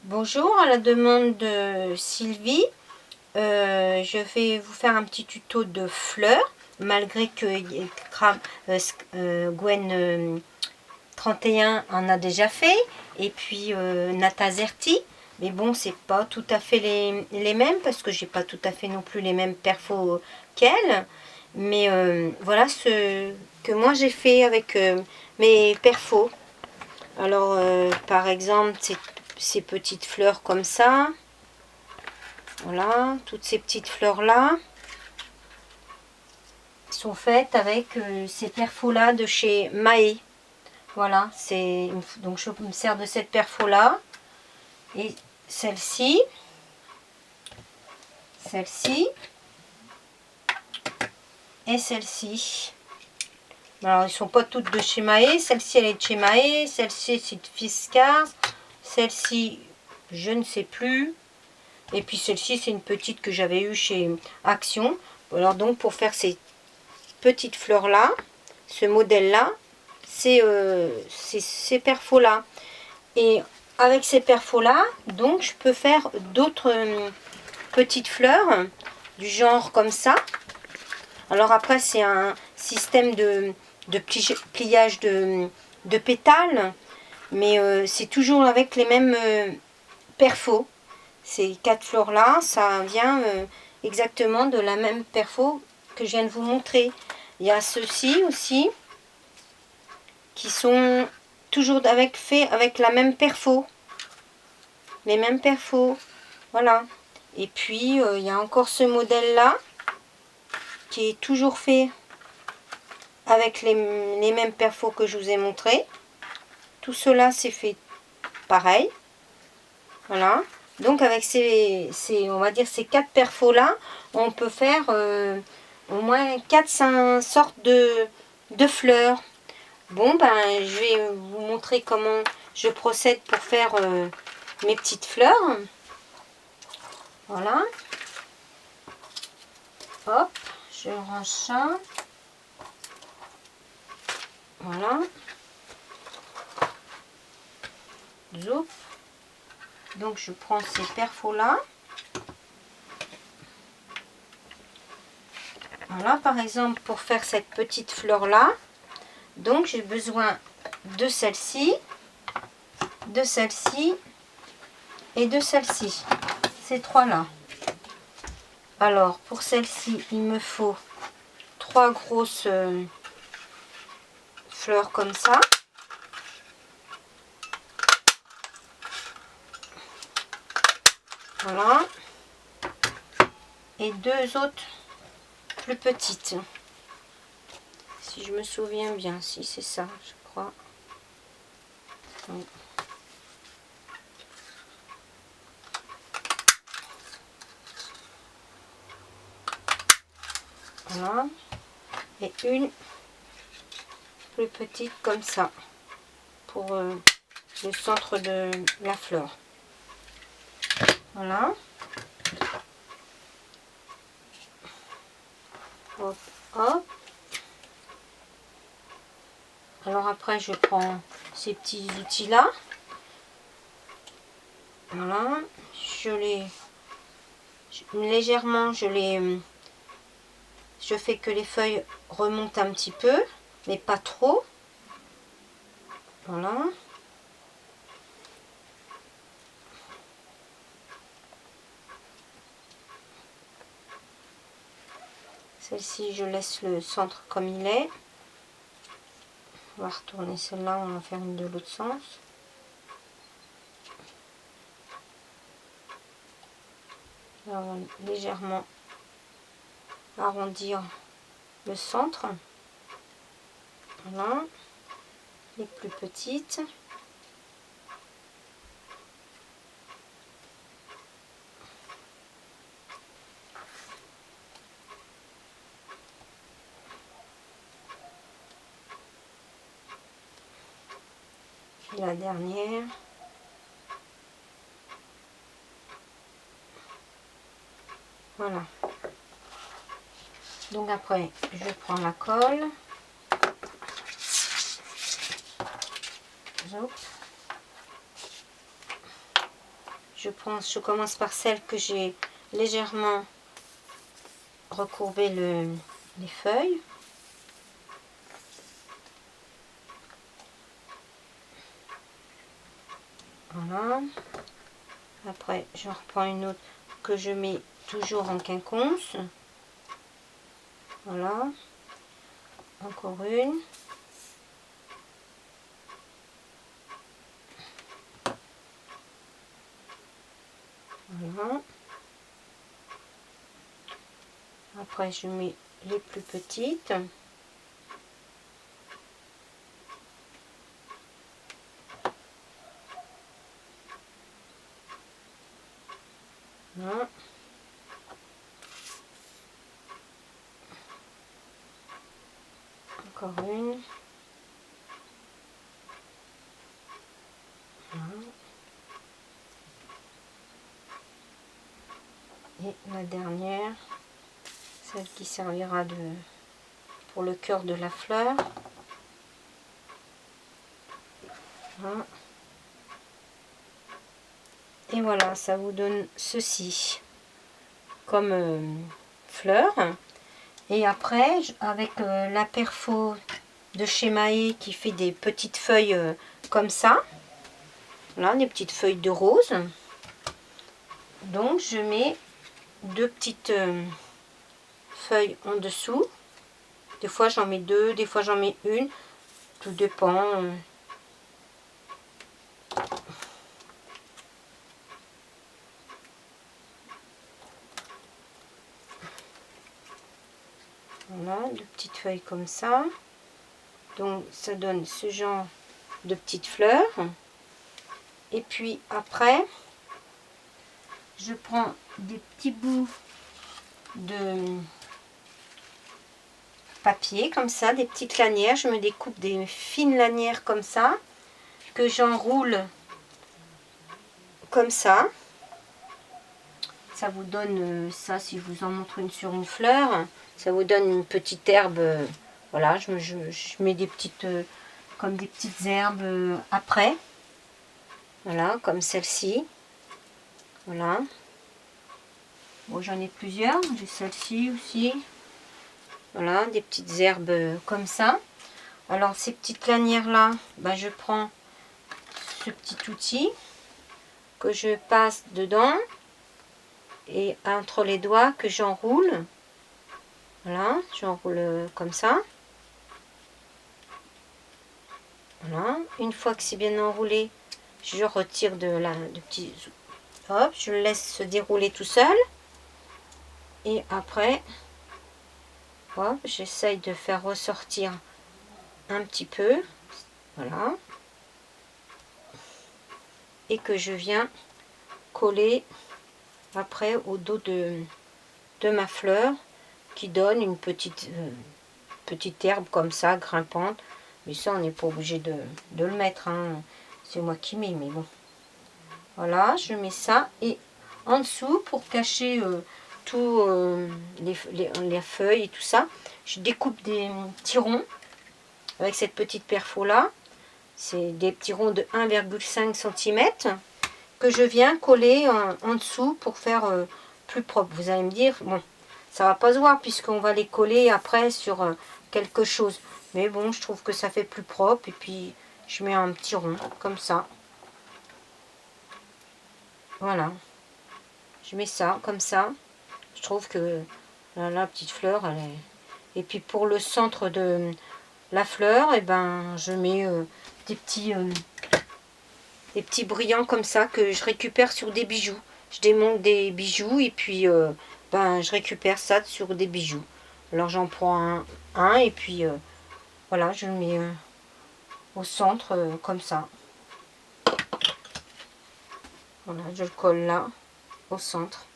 Bonjour, à la demande de Sylvie, je vais vous faire un petit tuto de fleurs, malgré que Gwen 31 en a déjà fait, et puis Nata Zerti, mais bon, c'est pas tout à fait les mêmes, parce que j'ai pas tout à fait non plus les mêmes perfos qu'elle, mais voilà ce que moi j'ai fait avec mes perfos. Alors, par exemple, ces petites fleurs comme ça. Voilà, toutes ces petites fleurs-là sont faites avec ces perfos-là de chez Mahé. Voilà, donc je me sers de cette perfo-là. Et celle-ci. Celle-ci. Et celle-ci. Alors, ils ne sont pas toutes de chez Mahé. Celle-ci, elle est de chez Mahé. Celle-ci, c'est de Fiskars. Celle-ci, je ne sais plus. Et puis celle-ci, c'est une petite que j'avais eue chez Action. Alors donc, pour faire ces petites fleurs-là, ce modèle-là, c'est ces perfos-là. Et avec ces perfos-là, donc, je peux faire d'autres petites fleurs du genre comme ça. Alors après, c'est un système de pliage de pétales, mais c'est toujours avec les mêmes perfos. Ces quatre fleurs là, ça vient exactement de la même perfo que je viens de vous montrer. Il y a ceux-ci aussi qui sont toujours faits avec la même perfo, les mêmes perfos, voilà. Et puis il y a encore ce modèle là qui est toujours fait avec les mêmes perfos que je vous ai montré. Tout cela c'est fait pareil, voilà. Donc avec on va dire ces quatre perfos là, on peut faire au moins 4-5 sortes de fleurs. Bon, ben je vais vous montrer comment je procède pour faire mes petites fleurs. Voilà. Hop, je range ça. Voilà. Zoup. Donc je prends ces perfos là. Voilà, par exemple, pour faire cette petite fleur là, donc j'ai besoin de celle-ci, de celle-ci et de celle-ci. Ces trois là. Alors pour celle-ci, il me faut 3 grosses fleurs comme ça. Voilà. Et 2 autres plus petites. Si je me souviens bien, si c'est ça, je crois. Oui. Voilà. Et une plus petite comme ça pour le centre de la fleur. Voilà. Hop, hop. Alors après, je prends ces petits outils là. Voilà. Légèrement, je fais que les feuilles remontent un petit peu, mais pas trop. Voilà. Celle-ci, je laisse le centre comme il est. On va retourner celle-là, on va faire une de l'autre sens. Là, on va légèrement arrondir le centre. Voilà. Les plus petites. Puis la dernière. Voilà. Donc après, je prends la colle. Hop. je commence par celle que j'ai légèrement recourbé les feuilles. Voilà. Après, je reprends une autre que je mets toujours en quinconce. Voilà. Encore une. Voilà. Après, je mets les plus petites. Voilà. Encore une. Voilà. Et la dernière, celle qui servira pour le cœur de la fleur. Voilà. Et voilà, ça vous donne ceci comme fleur. Et après, avec la perfo de chez Mahé qui fait des petites feuilles comme ça, là, des petites feuilles de rose. Donc, je mets deux petites feuilles en dessous. Des fois, j'en mets deux, des fois, j'en mets une. Tout dépend. Voilà, deux petites feuilles comme ça. Donc, ça donne ce genre de petites fleurs. Et puis, après, je prends des petits bouts de papier comme ça, des petites lanières. Je me découpe des fines lanières comme ça, que j'enroule comme ça. Ça vous donne ça, si je vous en montre une sur une fleur, ça vous donne une petite herbe. Voilà, je mets des petites, comme des petites herbes après. Voilà, comme celle-ci. Voilà. Bon, j'en ai plusieurs. J'ai celle-ci aussi. Voilà, des petites herbes comme ça. Alors, ces petites lanières-là, ben, je prends ce petit outil que je passe dedans et entre les doigts que j'enroule. Voilà, j'enroule comme ça. Voilà, une fois que c'est bien enroulé, je retire de petit. Hop, je le laisse se dérouler tout seul. Et après, hop, j'essaye de faire ressortir un petit peu. Voilà. Et que je viens coller après au dos de ma fleur qui donne une petite herbe comme ça, grimpante. Mais ça, on n'est pas obligé de le mettre. Hein. C'est moi qui mets, mais bon. Voilà, je mets ça. Et en dessous, pour cacher tout les feuilles et tout ça, je découpe des petits ronds avec cette petite perfo là. C'est des petits ronds de 1,5 cm que je viens coller en dessous pour faire plus propre. Vous allez me dire, bon, ça va pas se voir puisqu'on va les coller après sur quelque chose. Mais bon, je trouve que ça fait plus propre. Et puis, je mets un petit rond comme ça. Voilà. Je mets ça comme ça. Je trouve que la petite fleur, elle est... Et puis pour le centre de la fleur, et ben, je mets des petits brillants comme ça que je récupère sur des bijoux. Je démonte des bijoux et puis ben, je récupère ça sur des bijoux. Alors j'en prends un et puis voilà, je le mets au centre comme ça. Voilà, je le colle là, au centre.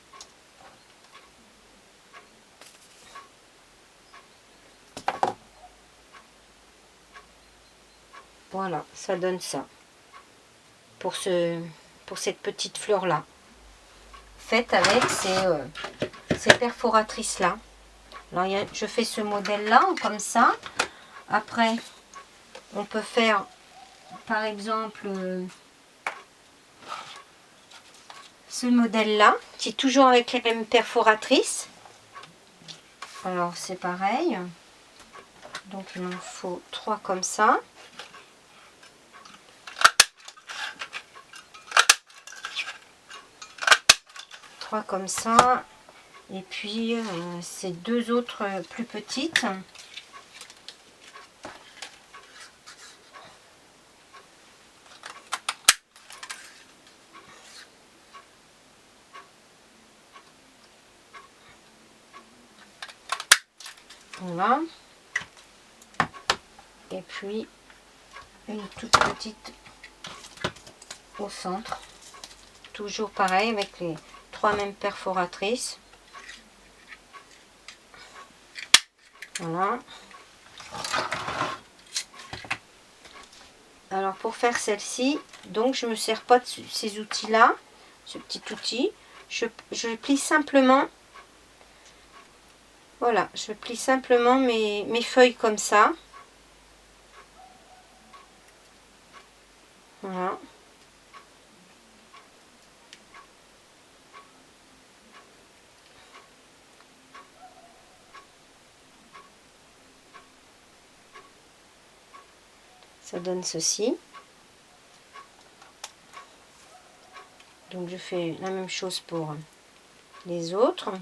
Voilà, ça donne ça. Pour cette petite fleur là. Faite avec ces perforatrices là. Alors je fais ce modèle là comme ça. Après, on peut faire par exemple ce modèle-là, qui est toujours avec les mêmes perforatrices. Alors c'est pareil. Donc il m'en faut 3 comme ça. Comme ça, et puis ces 2 autres plus petites. Voilà. Et puis une toute petite au centre. Toujours pareil avec les 3 mêmes perforatrices. Voilà. Alors pour faire celle-ci, donc je ne me sers pas de ces outils-là, ce petit outil. Je plie simplement, voilà, je plie simplement mes feuilles comme ça. Voilà. Ça donne ceci. Donc je fais la même chose pour les autres.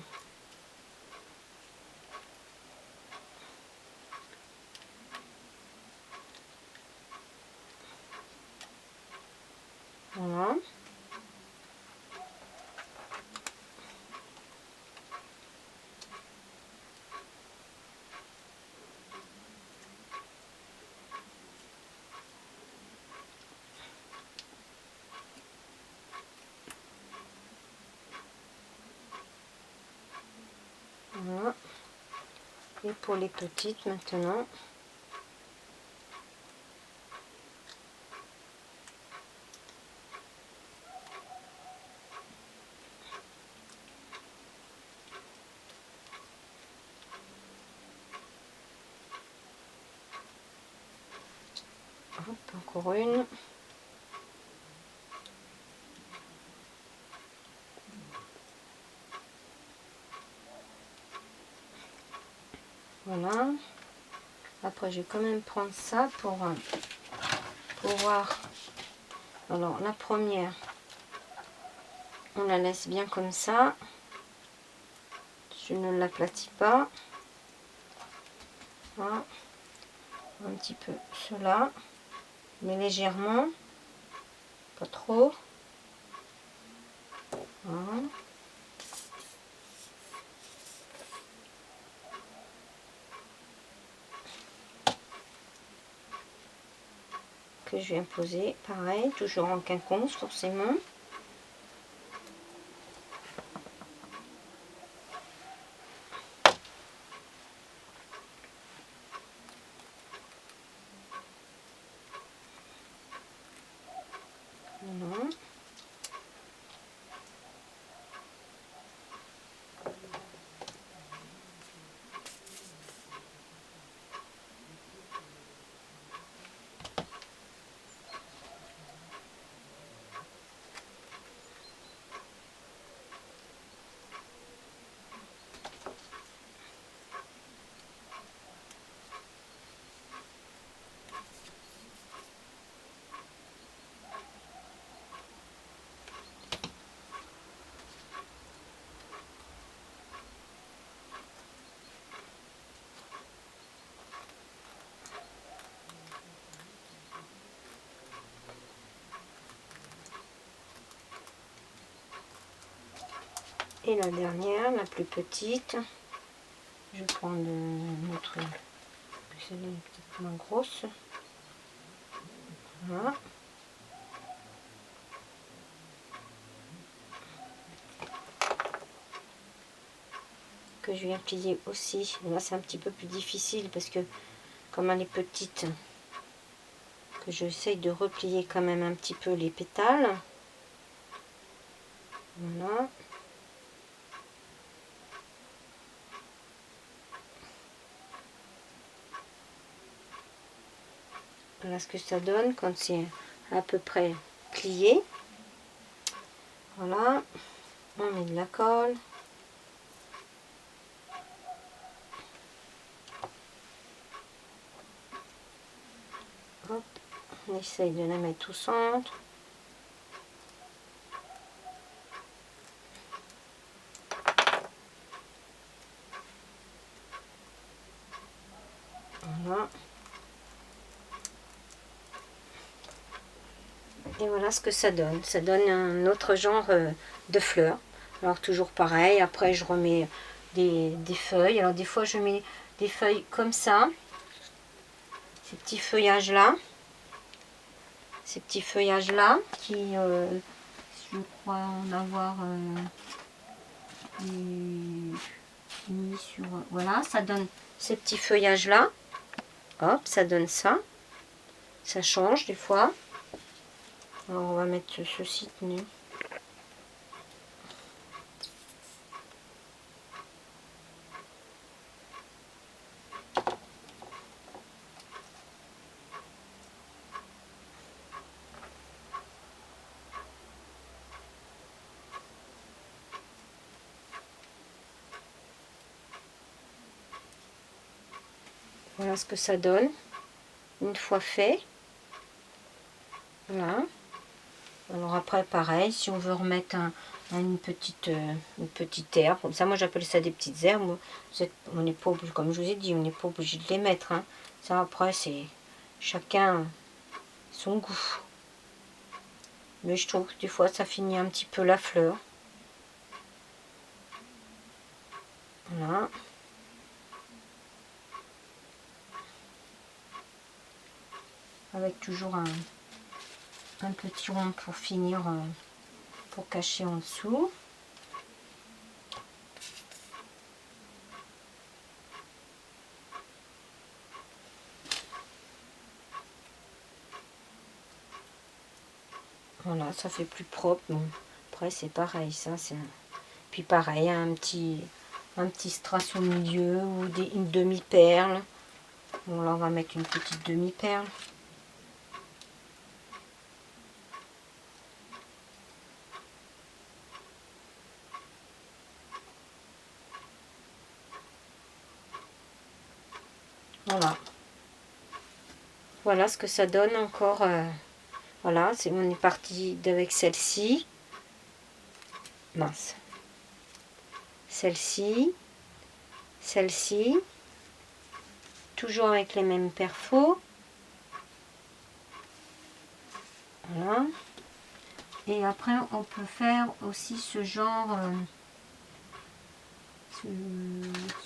Voilà. Voilà. Et pour les petites maintenant. Hop, encore une. Voilà. Après, je vais quand même prendre ça pour voir. Alors, la première, on la laisse bien comme ça. Je ne l'aplatis pas. Voilà. Un petit peu cela, mais légèrement, pas trop. Voilà. Que je viens poser, pareil, toujours en quinconce forcément. Voilà. Et la dernière, la plus petite, je vais prendre notre, celle-là est peut-être moins grosse. Voilà. Que je viens plier aussi. Là c'est un petit peu plus difficile parce que comme elle est petite, que j'essaye de replier quand même un petit peu les pétales. Voilà. Voilà ce que ça donne quand c'est à peu près plié. Voilà, on met de la colle. Hop, on essaye de la mettre au centre. Voilà. Et voilà ce que ça donne. Ça donne un autre genre de fleurs. Alors toujours pareil, après je remets des feuilles. Alors des fois je mets des feuilles comme ça. Ces petits feuillages là. Ces petits feuillages là qui, je crois en avoir mis sur... Voilà, ça donne ces petits feuillages là. Hop, ça donne ça. Ça change des fois. Alors on va mettre ceci tenu. Voilà ce que ça donne une fois fait. Voilà. Alors après pareil, si on veut remettre une petite herbe, comme ça moi j'appelle ça des petites herbes. On n'est pas obligé, comme je vous ai dit, on n'est pas obligé de les mettre. Hein. Ça après c'est chacun son goût. Mais je trouve que des fois ça finit un petit peu la fleur. Voilà. Avec toujours un petit rond pour finir, pour cacher en dessous. Voilà, ça fait plus propre. Bon, après c'est pareil, ça c'est... Puis pareil, un petit strass au milieu ou une demi-perle. Bon là on va mettre une petite demi-perle. Voilà. Voilà ce que ça donne encore. Voilà, on est parti avec celle-ci. Mince. Celle-ci. Celle-ci. Toujours avec les mêmes perfos. Voilà. Et après, on peut faire aussi ce genre,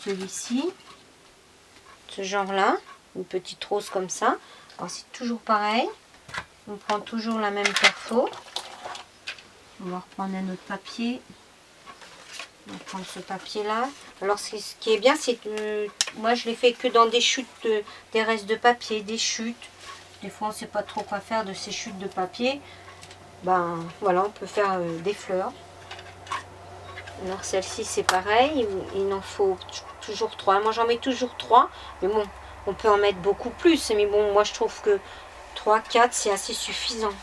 celui-ci, ce genre-là, une petite rose comme ça. Alors c'est toujours pareil. On prend toujours la même perfo. On va reprendre un autre papier. On va prendre ce papier-là. Alors ce qui est bien, c'est que moi je l'ai fait que dans des chutes, des restes de papier, des chutes. Des fois on ne sait pas trop quoi faire de ces chutes de papier. Ben voilà, on peut faire des fleurs. Alors celle-ci c'est pareil, il en faut toujours 3. Moi j'en mets toujours 3, mais bon, on peut en mettre beaucoup plus. Mais bon, moi je trouve que 3, 4 c'est assez suffisant.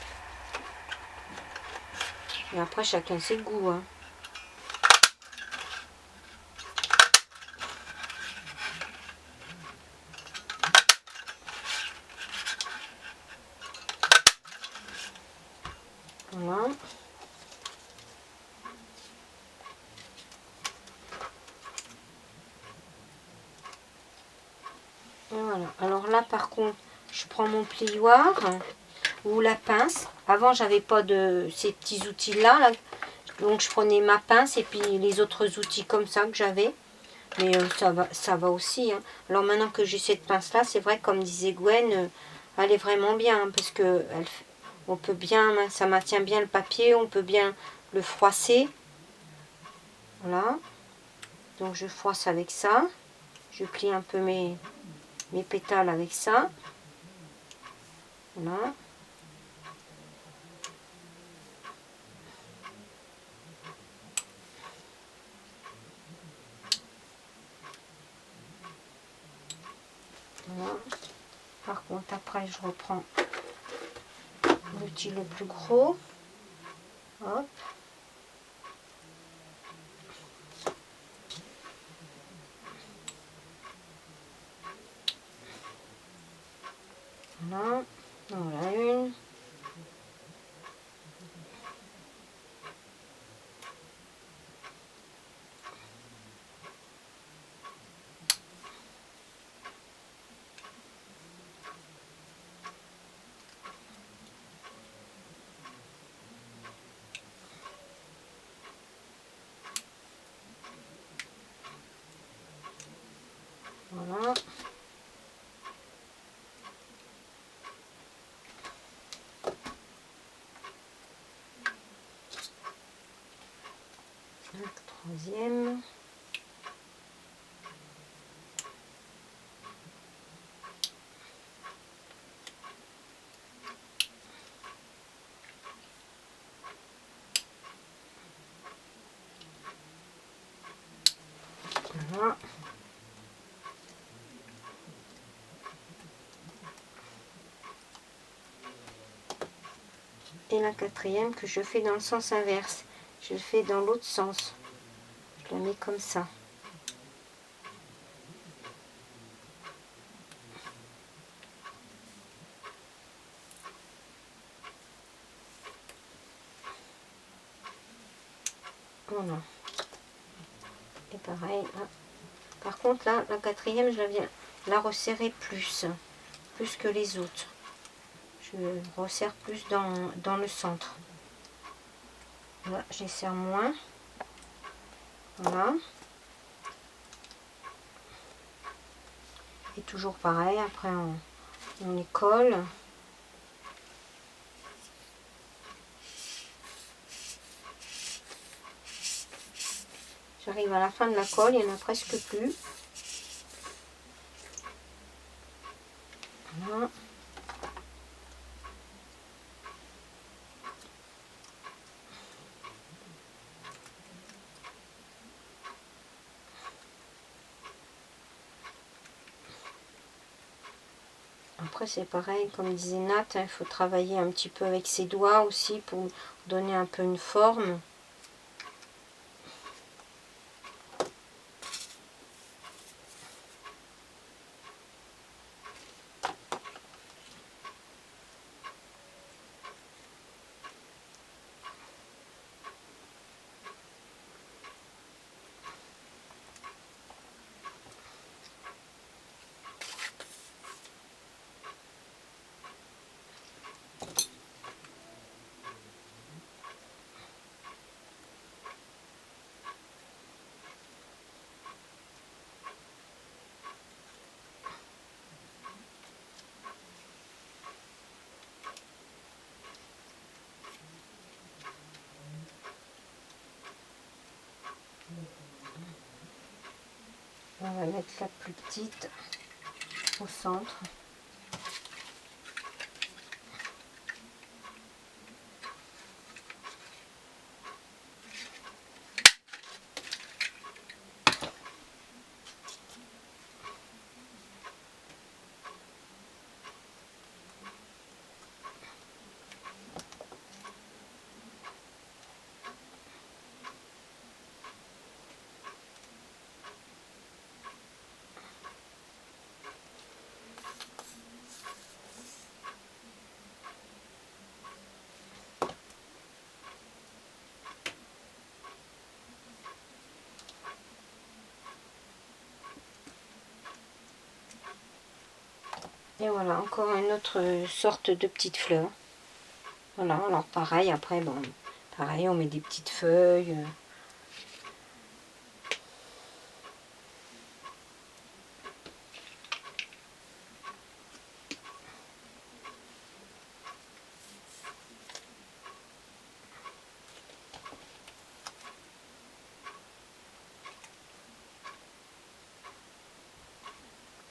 Et après chacun ses goûts. Hein. Voilà. Et voilà. Alors là par contre, je prends mon plioir ou la pince. Avant j'avais pas de ces petits outils là, donc je prenais ma pince et puis les autres outils comme ça que j'avais. Mais ça va aussi. Hein. Alors maintenant que j'ai cette pince là, c'est vrai comme disait Gwen, elle est vraiment bien hein, parce que on peut bien, ça maintient bien le papier, on peut bien le froisser. Voilà. Donc je froisse avec ça. Je plie un peu mes pétales avec ça. Voilà. Voilà. Par contre, après, je reprends l'outil le plus gros. Hop. Voilà, voilà une. Voilà. La troisième. Voilà. Et la quatrième que je fais dans le sens inverse. Je le fais dans l'autre sens. Je la mets comme ça. Voilà. Et pareil, là. Par contre, là, la quatrième, je la viens la resserrer plus que les autres. Je resserre plus dans le centre. Là, je les serre moins. Voilà. Et toujours pareil, après on les colle. J'arrive à la fin de la colle, il n'y en a presque plus. Voilà. Après c'est pareil, comme disait Nat, il faut travailler un petit peu avec ses doigts aussi pour donner un peu une forme. On va mettre la plus petite au centre. Et voilà, encore une autre sorte de petite fleur. Voilà, alors pareil, après, bon, pareil, on met des petites feuilles.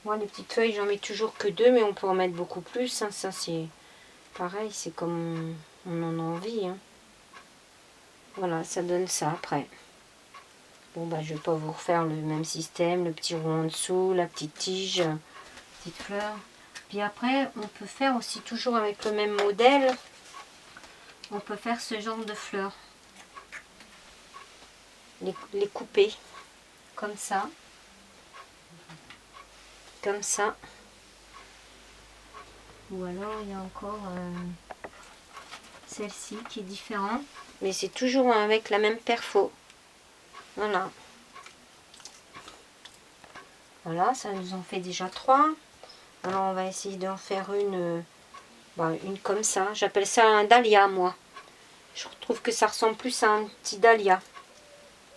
Moi, les petites feuilles, j'en mets toujours que 2, mais on peut en mettre beaucoup plus. Hein. Ça, c'est pareil, c'est comme on en a envie. Hein. Voilà, ça donne ça après. Bon, bah, je vais pas vous refaire le même système. Le petit rond en dessous, la petite tige, petite fleur. Puis après, on peut faire aussi, toujours avec le même modèle, on peut faire ce genre de fleurs. Les couper, comme ça. Comme ça. Ou alors il y a encore celle-ci qui est différente. Mais c'est toujours avec la même perfo. Voilà. Voilà, ça nous en fait déjà 3. Alors on va essayer d'en faire une comme ça. J'appelle ça un dahlia, moi. Je trouve que ça ressemble plus à un petit dahlia.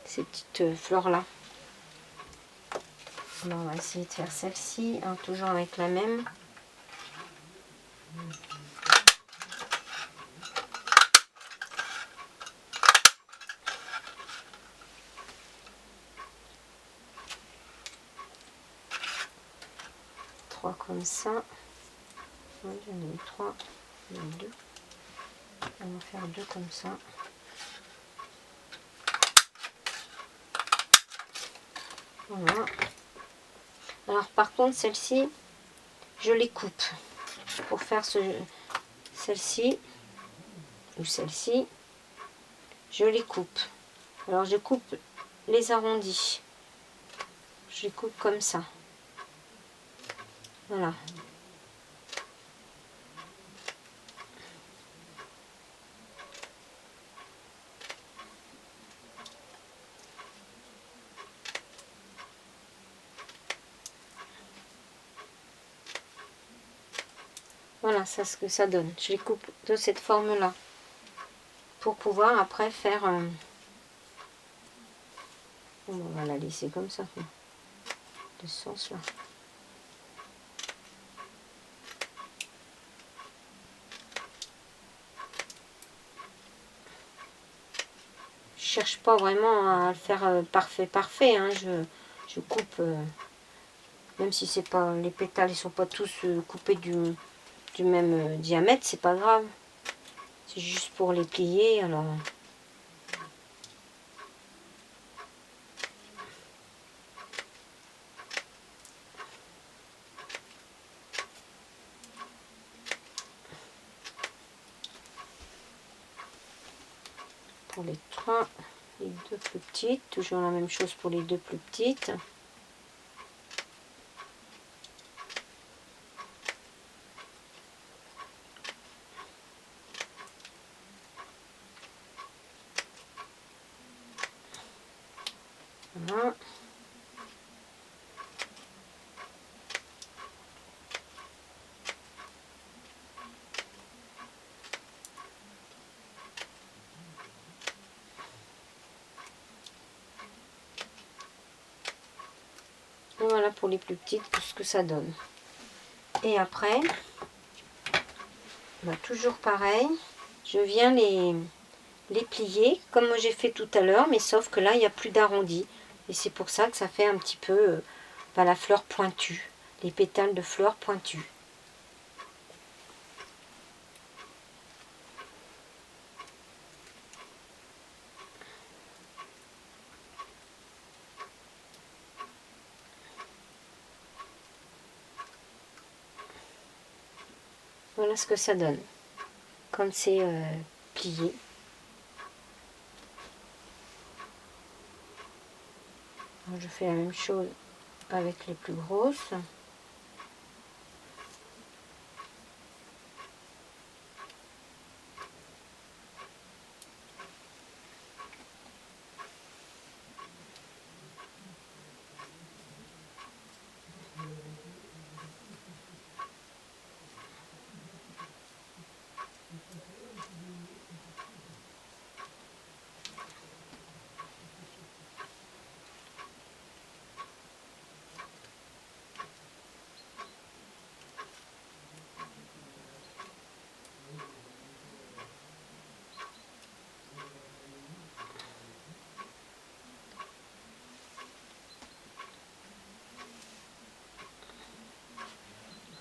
Ces petites fleurs-là. On va essayer de faire celle-ci, hein, toujours avec la même. Trois comme ça. Ouais, j'en ai eu 3. J'en ai eu 2. On va faire 2 comme ça. Voilà. Alors par contre, celle-ci, je les coupe. Pour faire celle-ci ou celle-ci, je les coupe. Alors je coupe les arrondis. Je les coupe comme ça. Voilà. Voilà, ça ce que ça donne. Je les coupe de cette forme-là. Pour pouvoir après faire... on va la laisser comme ça. De ce sens-là. Je cherche pas vraiment à le faire parfait. Hein. Je coupe... même si c'est pas les pétales, ils sont pas tous coupés du même diamètre, c'est pas grave. C'est juste pour les plier, alors... Pour les 3, les 2 plus petites, toujours la même chose pour les 2 plus petites. Voilà. Et voilà pour les plus petites, ce que ça donne. Et après, toujours pareil, je viens les plier comme j'ai fait tout à l'heure, mais sauf que là, il n'y a plus d'arrondi. Et c'est pour ça que ça fait un petit peu la fleur pointue, les pétales de fleurs pointues. Voilà ce que ça donne quand c'est plié. Alors, je fais la même chose avec les plus grosses.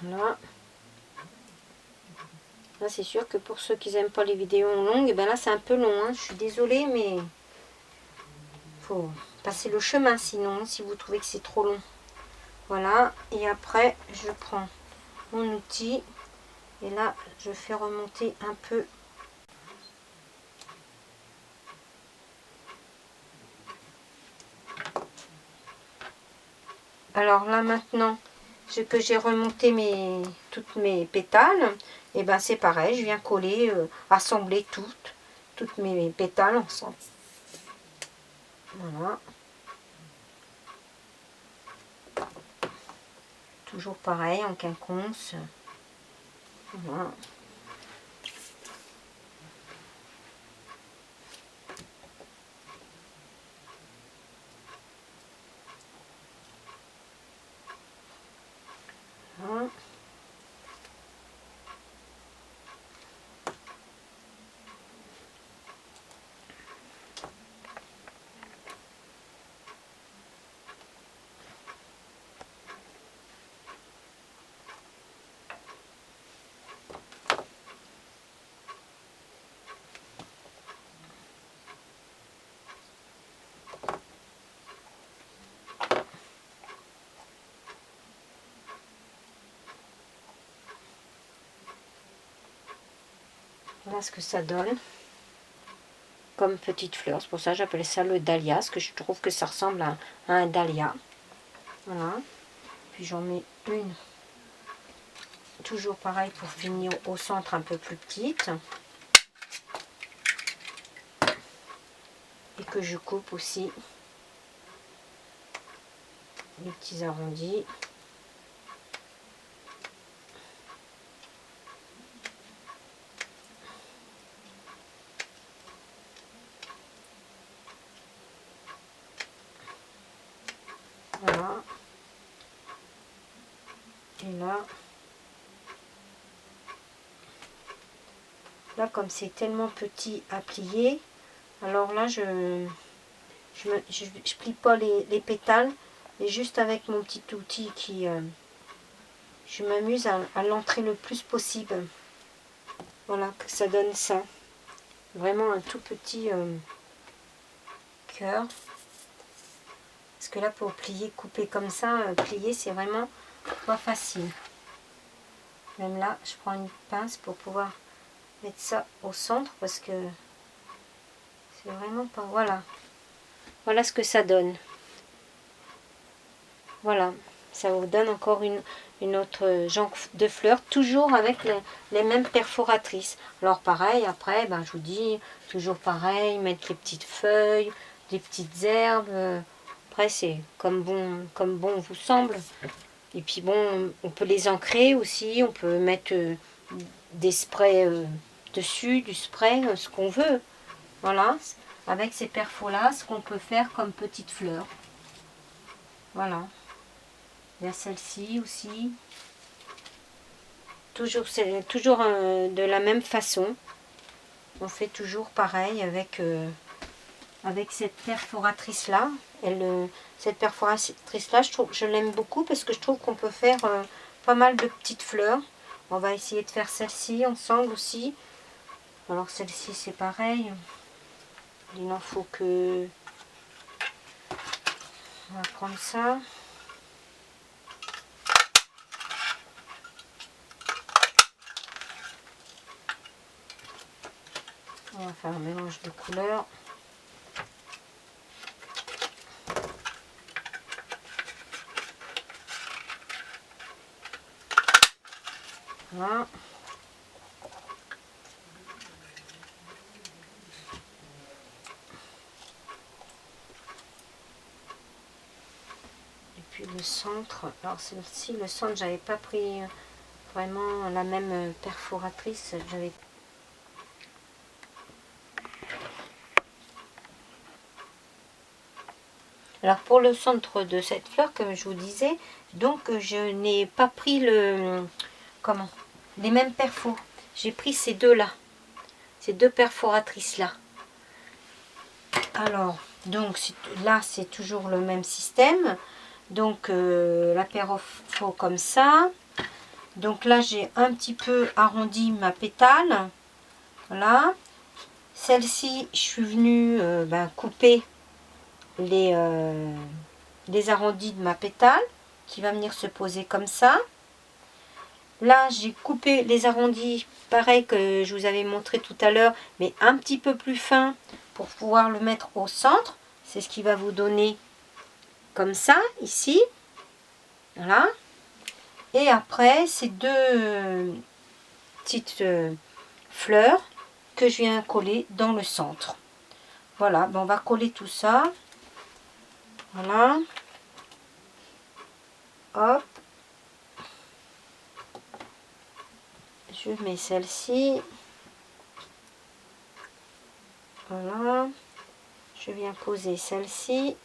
Voilà. Là, c'est sûr que pour ceux qui n'aiment pas les vidéos longues, ben là, c'est un peu long. Hein. Je suis désolée, mais faut passer le chemin sinon, si vous trouvez que c'est trop long. Voilà. Et après, je prends mon outil. Et là, je fais remonter un peu. Alors là, maintenant, que j'ai remonté toutes mes pétales, et ben c'est pareil, je viens coller, assembler toutes mes pétales ensemble. Voilà. Toujours pareil en quinconce. Voilà. Voilà. Voilà ce que ça donne comme petite fleur. C'est pour ça que j'appelle ça le dahlia, parce que je trouve que ça ressemble à un dahlia. Voilà. Puis j'en mets une, toujours pareil pour finir au centre un peu plus petite. Et que je coupe aussi les petits arrondis. Voilà. Et là comme c'est tellement petit à plier, alors là je plie pas les pétales, et juste avec mon petit outil qui je m'amuse à l'entrer le plus possible. Voilà, que ça donne ça. Vraiment un tout petit cœur. Parce que là, pour plier, couper comme ça, plier, c'est vraiment pas facile. Même là, je prends une pince pour pouvoir mettre ça au centre, parce que c'est vraiment pas... Voilà. Voilà ce que ça donne. Voilà. Ça vous donne encore une autre genre de fleurs, toujours avec les mêmes perforatrices. Alors pareil, après, ben, je vous dis, toujours pareil, mettre les petites feuilles, des petites herbes. Après, c'est comme bon vous semble. Et puis bon, on peut les ancrer aussi, on peut mettre des sprays dessus, du spray, ce qu'on veut. Voilà, avec ces perfos-là, ce qu'on peut faire comme petites fleurs. Voilà. Il y a celle-ci aussi. Toujours de la même façon. On fait toujours pareil avec cette perforatrice-là. Cette perforatrice-là, je l'aime beaucoup parce que je trouve qu'on peut faire pas mal de petites fleurs. On va essayer de faire celle-ci ensemble aussi. Alors celle-ci, c'est pareil. Il n'en faut que... On va prendre ça. On va faire un mélange de couleurs. Voilà. Et puis le centre. Alors celle-ci, le centre, j'avais pas pris vraiment la même perforatrice. J'avais... Alors pour le centre de cette fleur, comme je vous disais, donc je n'ai pas pris les mêmes perfos. J'ai pris ces deux-là, ces deux perforatrices-là. Alors, donc là c'est toujours le même système. Donc la perfo comme ça. Donc là j'ai un petit peu arrondi ma pétale. Voilà. Celle-ci, je suis venue couper les arrondis de ma pétale qui va venir se poser comme ça. Là j'ai coupé les arrondis pareil que je vous avais montré tout à l'heure, mais un petit peu plus fin pour pouvoir le mettre au centre. C'est ce qui va vous donner comme ça ici. Voilà. Et après, ces deux petites fleurs que je viens coller dans le centre. Voilà, ben on va coller tout ça. Voilà. Hop. Je mets celle-ci. Voilà. Je viens poser celle-ci.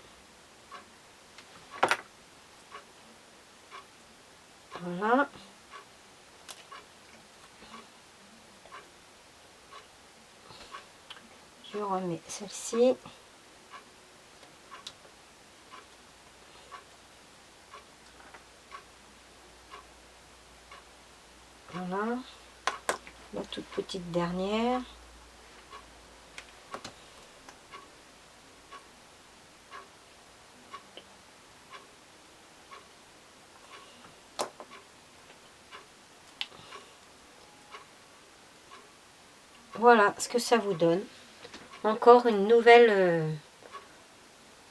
Voilà. Je remets celle-ci. Voilà. La toute petite dernière. Voilà ce que ça vous donne. Encore une nouvelle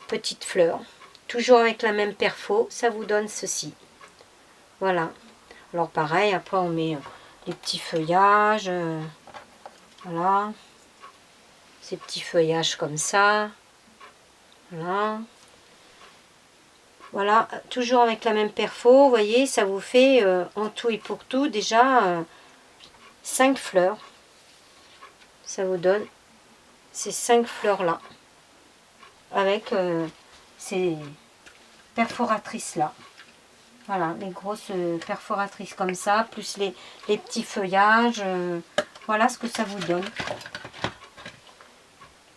petite fleur. Toujours avec la même perfo, ça vous donne ceci. Voilà. Alors pareil, après on met les petits feuillages. Voilà. Ces petits feuillages comme ça. Voilà. Voilà, toujours avec la même perfo. Vous voyez, ça vous fait en tout et pour tout déjà 5 fleurs. Ça vous donne ces 5 fleurs là. Avec ces perforatrices là. Voilà, les grosses perforatrices comme ça, plus les petits feuillages. Voilà ce que ça vous donne.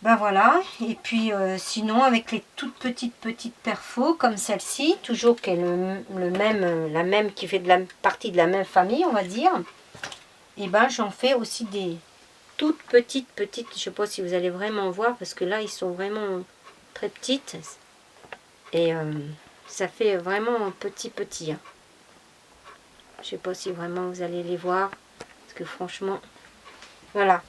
Ben voilà, et puis sinon avec les toutes petites perfos comme celle-ci, toujours qui est la même qui fait partie de la même famille, on va dire. Et ben j'en fais aussi des toutes petites, je sais pas si vous allez vraiment voir parce que là ils sont vraiment très petites et ça fait vraiment petit. Hein. Je sais pas si vraiment vous allez les voir parce que franchement, voilà.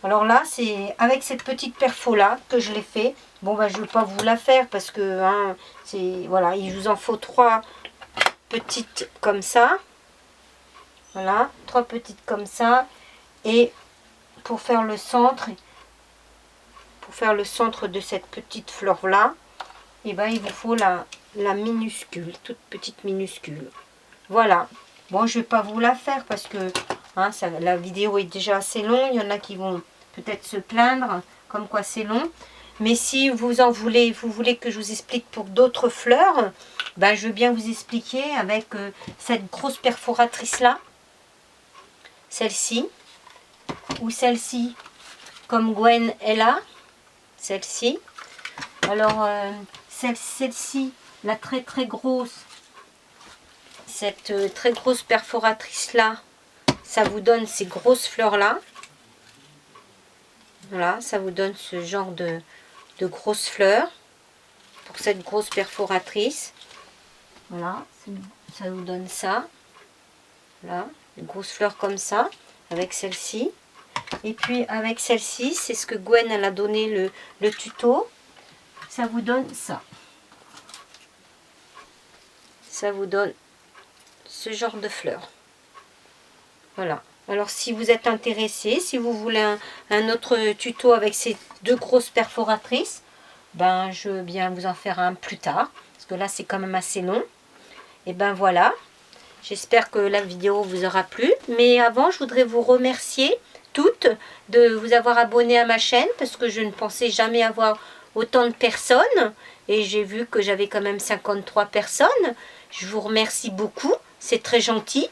Alors là, c'est avec cette petite perfo là que je l'ai fait. Bon, ben, je ne vais pas vous la faire parce que hein, voilà, il vous en faut 3 petites comme ça. Voilà, 3 petites comme ça. Et pour faire le centre de cette petite fleur là, et ben, il vous faut la minuscule, toute petite minuscule. Voilà. Bon, je ne vais pas vous la faire parce que hein, la vidéo est déjà assez longue. Il y en a qui vont peut-être se plaindre comme quoi c'est long. Mais si vous voulez que je vous explique pour d'autres fleurs, ben, je veux bien vous expliquer avec cette grosse perforatrice là. Celle-ci. Ou celle-ci comme Gwen est là. Celle-ci. Alors, celle-ci, la très grosse. Cette très grosse perforatrice là, ça vous donne ces grosses fleurs là. Voilà, ça vous donne ce genre de grosses fleurs pour cette grosse perforatrice. Voilà, ça vous donne ça. Voilà, une grosse fleur comme ça avec celle-ci. Et puis avec celle-ci, c'est ce que Gwen elle a donné le tuto. Ça vous donne ça. Ça vous donne ce genre de fleurs. Voilà. Alors si vous êtes intéressé, si vous voulez un autre tuto avec ces 2 grosses perforatrices, ben je veux bien vous en faire un plus tard. Parce que là c'est quand même assez long. Et ben voilà. J'espère que la vidéo vous aura plu. Mais avant, je voudrais vous remercier toutes de vous avoir abonné à ma chaîne. Parce que je ne pensais jamais avoir autant de personnes. Et j'ai vu que j'avais quand même 53 personnes. Je vous remercie beaucoup. C'est très gentil.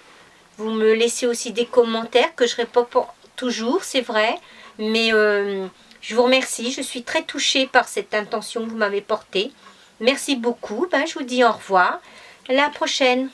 Vous me laissez aussi des commentaires que je réponds pas toujours, c'est vrai. Mais je vous remercie. Je suis très touchée par cette intention que vous m'avez portée. Merci beaucoup. Ben, je vous dis au revoir. À la prochaine.